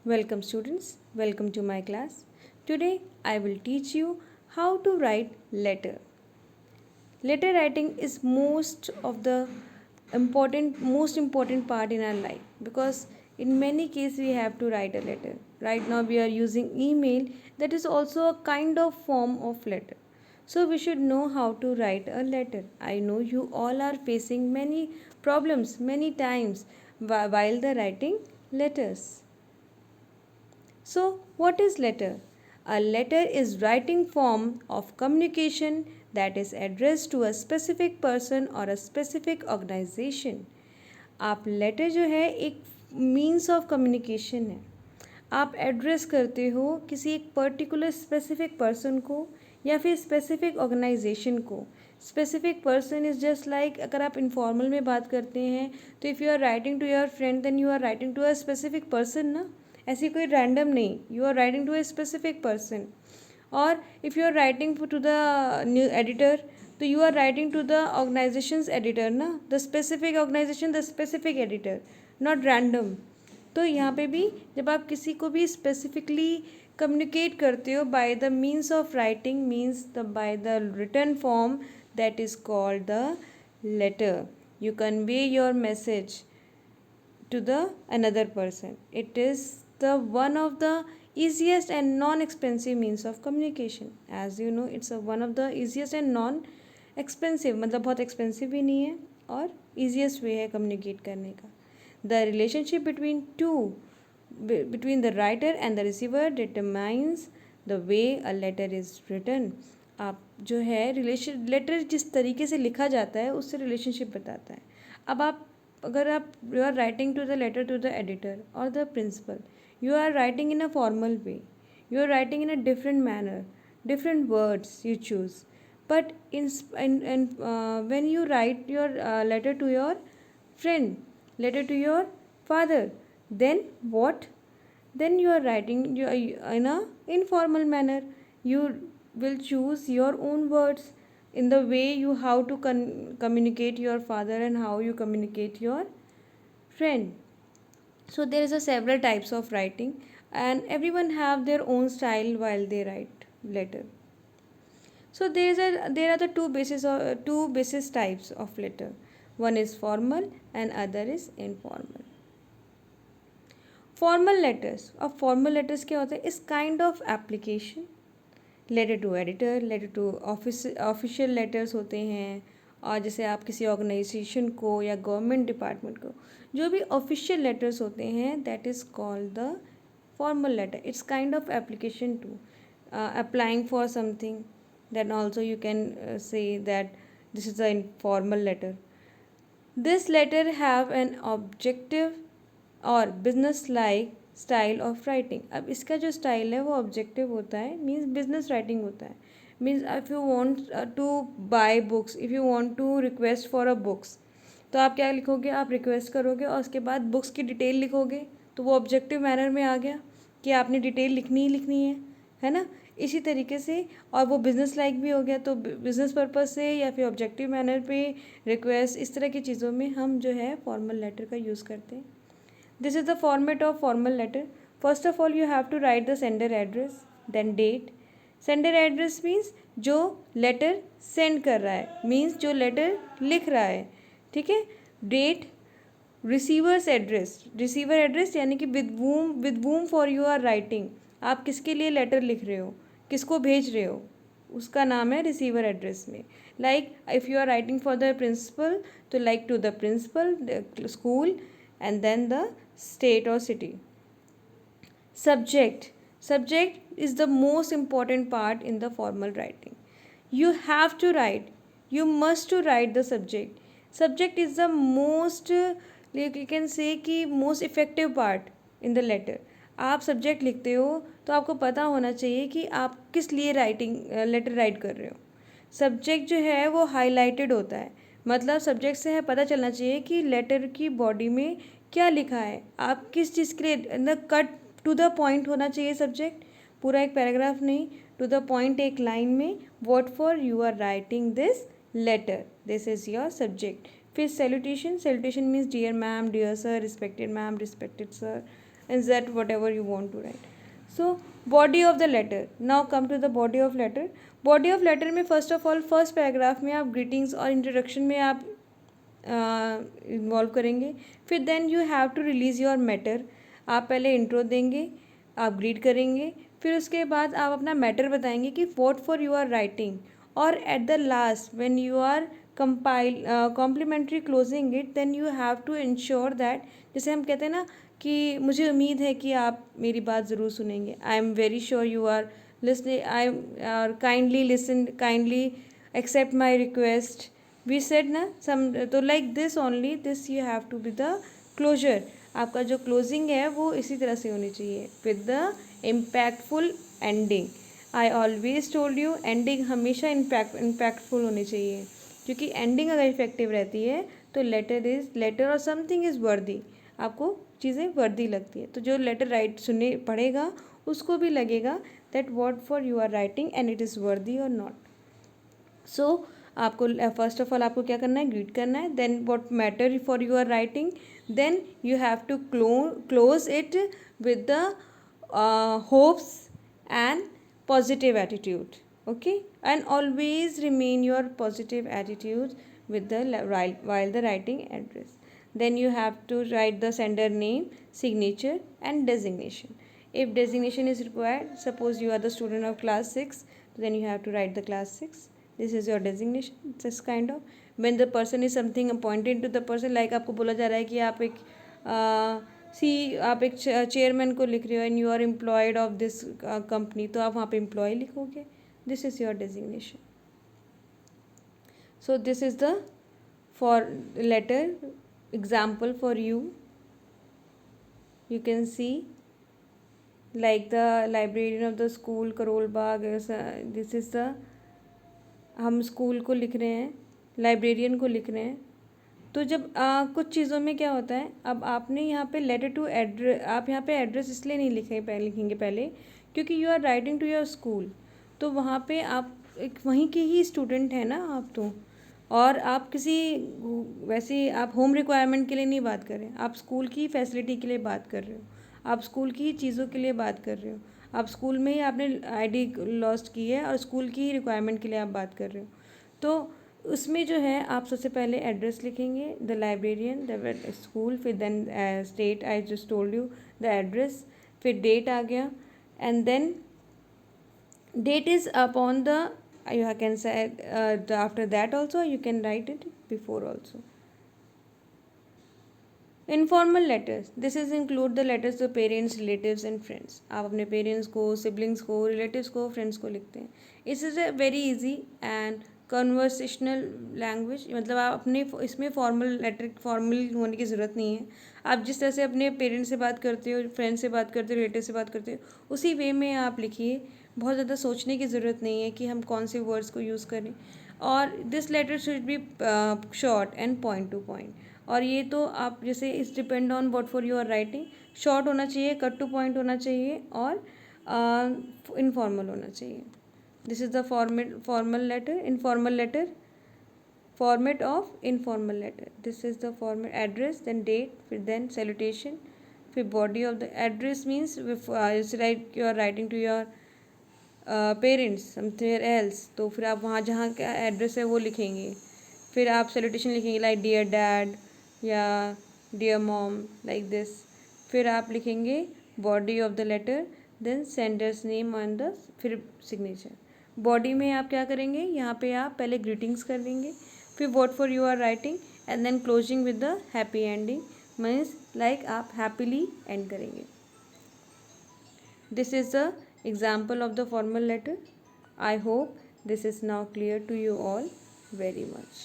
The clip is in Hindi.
Welcome students, welcome to my class. Today I will teach you how to write letter. Letter writing is most important part in our life because in many cases we have to write a letter. Right now we are using email, that is also a kind of form of letter. So we should know how to write a letter. I know you all are facing many problems many times while the writing letters. So, what is letter? A letter is writing form of communication that is addressed to a specific person or a specific organization. आप लेटर जो है एक मीन्स ऑफ कम्युनिकेशन है. आप एड्रेस करते हो किसी एक पर्टिकुलर स्पेसिफिक पर्सन को या फिर स्पेसिफिक ऑर्गेनाइजेशन को. Specific person is just like अगर आप इनफॉर्मल में बात करते हैं तो if you are writing to your friend then you are writing to a specific person ना. ऐसी कोई रैंडम नहीं, you are writing to a specific person. और if you are writing to the new editor तो you are writing to the organisations editor ना, the specific organisation the specific editor, not random. तो यहाँ पे भी जब आप किसी को भी स्पेसिफिकली कम्युनिकेट करते हो by the means of writing means the by the written form, that is called the letter. You convey your message to the another person. It is the one of the easiest and non-expensive means of communication. As you know, it's one of the easiest and non-expensive, मतलब बहुत expensive भी नहीं है और easiest way है communicate करने का. The relationship between the writer and the receiver determines the way a letter is written. आप जो है रिलेशन लेटर जिस तरीके से लिखा जाता है उससे रिलेशनशिप बताता है. अब आप अगर आप you are writing to the letter to the editor और the principal, you are writing in a formal way, you are writing in a different manner, different words you choose. But when you write your letter to your friend, letter to your father, then what? Then you are writing in a informal manner. You will choose your own words in the way you how to communicate your father and how you communicate your friend. So there is a several types of writing and everyone have their own style while they write letter. So there are the two basis types of letter. One is formal and other is informal. Formal letters, अब formal letters क्या होता है? इस kind of application, letter to editor, letter to official letters होते हैं. और जैसे आप किसी ऑर्गेनाइजेशन को या गवर्नमेंट डिपार्टमेंट को जो भी ऑफिशियल लेटर्स होते हैं that is called the formal letter. It's kind of application to applying for something, then also you can say that this is a informal letter. This letter have an objective और business like style of writing. अब इसका जो स्टाइल है वो ऑब्जेक्टिव होता है, मीन्स बिजनेस राइटिंग होता है. Means if you want to buy books, if you want to request for a books, तो आप क्या लिखोगे? आप रिक्वेस्ट करोगे और उसके बाद बुक्स की डिटेल लिखोगे. तो वो ऑब्जेक्टिव मैनर में आ गया कि आपने डिटेल लिखनी ही लिखनी है ना. इसी तरीके से और वो बिज़नेस लाइक भी हो गया. तो बिज़नेस पर्पज़ से या फिर ऑब्जेक्टिव मैनर पे रिक्वेस्ट, इस तरह की चीज़ों में हम जो है फॉर्मल लेटर का यूज़ करते हैं. This is the format of formal letter. First of all, you have to write the sender address, then date. Sender address means जो letter send कर रहा है, means जो letter लिख रहा है, ठीक है. Date, receivers address यानी कि with whom for you are writing. आप किसके लिए letter लिख रहे हो, किसको भेज रहे हो, उसका नाम है रिसीवर एड्रेस में. Like if you are writing for the principal तो like to the principal, school, and then the state or city. Subject is the most important part in the formal writing. You have to write, you must to write the subject is the most, you can say कि most effective part in the letter. आप सब्जेक्ट लिखते हो तो आपको पता होना चाहिए कि आप किस लिए राइटिंग लेटर राइट कर रहे हो. सब्जेक्ट जो है वो हाईलाइटेड होता है, मतलब सब्जेक्ट से है पता चलना चाहिए कि लेटर की बॉडी में क्या लिखा है, आप किस चीज़ के लिए न कट टू द पॉइंट होना चाहिए सब्जेक्ट, पूरा एक पैराग्राफ नहीं, टू द पॉइंट एक लाइन में. What for you are writing this letter, this is your subject. फिर salutation means dear ma'am, dear sir, respected ma'am, respected sir, insert whatever you want to write. So body of the letter. Now come to the body of letter. Body of letter में first of all first paragraph में आप ग्रीटिंग्स और इंट्रोडक्शन में आप इन्वॉल्व करेंगे. फिर then you have to release your matter. आप पहले इंट्रो देंगे, आप ग्रीट करेंगे, फिर उसके बाद आप अपना मैटर बताएंगे कि what for you are writing. और at the last when you are complimentary closing it, then you have to ensure that, जैसे हम कहते हैं ना कि मुझे उम्मीद है कि आप मेरी बात ज़रूर सुनेंगे. I am very sure you are listening, kindly listen, kindly accept my request. We said ना some, तो like this only, this you have to be the closure. आपका जो closing है वो इसी तरह से होनी चाहिए with the impactful ending. I always told you ending हमेशा impactful होनी चाहिए, क्योंकि ending अगर effective रहती है तो letter और something is worthy, आपको चीज़ें वर्दी लगती है. तो जो लेटर राइट सुनने पढ़ेगा उसको भी लगेगा that what for you are writing and it is worthy or not. सो आपको फर्स्ट ऑफ ऑल आपको क्या करना है, ग्रीट करना है. Then what matter for you are writing, then you have to close it with the hopes and positive attitude. Okay, and always remain your positive attitude with the while the writing address. Then you have to write the sender name, signature and designation. If designation is required, suppose you are the student of class 6, then you have to write the class 6. This is your designation. This kind of when the person is something appointed to the person, like आपको बोला जा रहा है कि आप एक आप एक चेयरमैन को लिख रहे हो and you are employed of this company, तो आप वहाँ पे एम्प्लॉय लिखोगे. This is your designation. So this is the for letter example for you. You can see like the librarian of the school Karol Bagh. This is the, हम स्कूल को लिख रहे हैं, लाइब्रेरियन को लिख रहे हैं. तो जब कुछ चीज़ों में क्या होता है, अब आपने यहाँ पे लेटर टू एड्रेस, आप यहाँ पे एड्रेस इसलिए नहीं लिखेंगे पहले क्योंकि you are writing to your school. तो वहाँ पे आप एक वहीं के ही स्टूडेंट हैं ना आप तो, और आप किसी वैसे आप होम रिक्वायरमेंट के लिए नहीं बात कर रहे हैं, आप स्कूल की फैसिलिटी के लिए बात कर रहे हो, आप स्कूल की चीज़ों के लिए बात कर रहे हो. आप स्कूल में ही आपने आईडी लॉस्ट की है और स्कूल की रिक्वायरमेंट के लिए आप बात कर रहे हो. तो उसमें जो है आप सबसे पहले एड्रेस लिखेंगे, द लाइब्रेरियन, द स्कूल, फिर then state, I just told you the address, फिर डेट आ गया, and then date is upon the, you can say after that also you can write it before also. Informal letters, this is include the letters to parents, relatives and friends. आप अपने पेरेंट्स को, सिबलिंग्स को, रिलेटिव्स को, फ्रेंड्स को लिखते हैं. इस is a very easy and conversational language. मतलब आप अपने इसमें फॉर्मल होने की ज़रूरत नहीं है. आप जिस तरह से अपने पेरेंट्स से बात करते हो, फ्रेंड्स से बात करते हो, रिलेटिव से बात करते हो, उसी वे में आप लिखिए. बहुत ज़्यादा सोचने की ज़रूरत नहीं है कि हम कौन से वर्ड्स को यूज़ करें. और this letter should be short and point to point. और ये तो आप जैसे इस depend on what for you are writing. Short होना चाहिए, कट टू पॉइंट होना चाहिए और इनफॉर्मल होना चाहिए. This is the formal letter. Informal letter, format of informal letter. This is the format. Address, then date, फिर देन सैल्यूटेशन, फिर body of the address means like you are writing to your parents somewhere else, तो फिर आप वहाँ जहाँ का एड्रेस है वो लिखेंगे. फिर आप सैल्यूटेशन लिखेंगे लाइक डियर डैड या डियर मॉम, लाइक दिस. फिर आप लिखेंगे body of the letter, then sender's name on the, फिर सिग्नेचर. बॉडी में आप क्या करेंगे, यहाँ पे आप पहले ग्रीटिंग्स कर देंगे, फिर what for you are writing, and then closing with the happy ending, means like आप हैप्पीली एंड करेंगे. This is the example of the formal letter. I hope this is now clear to you all very much.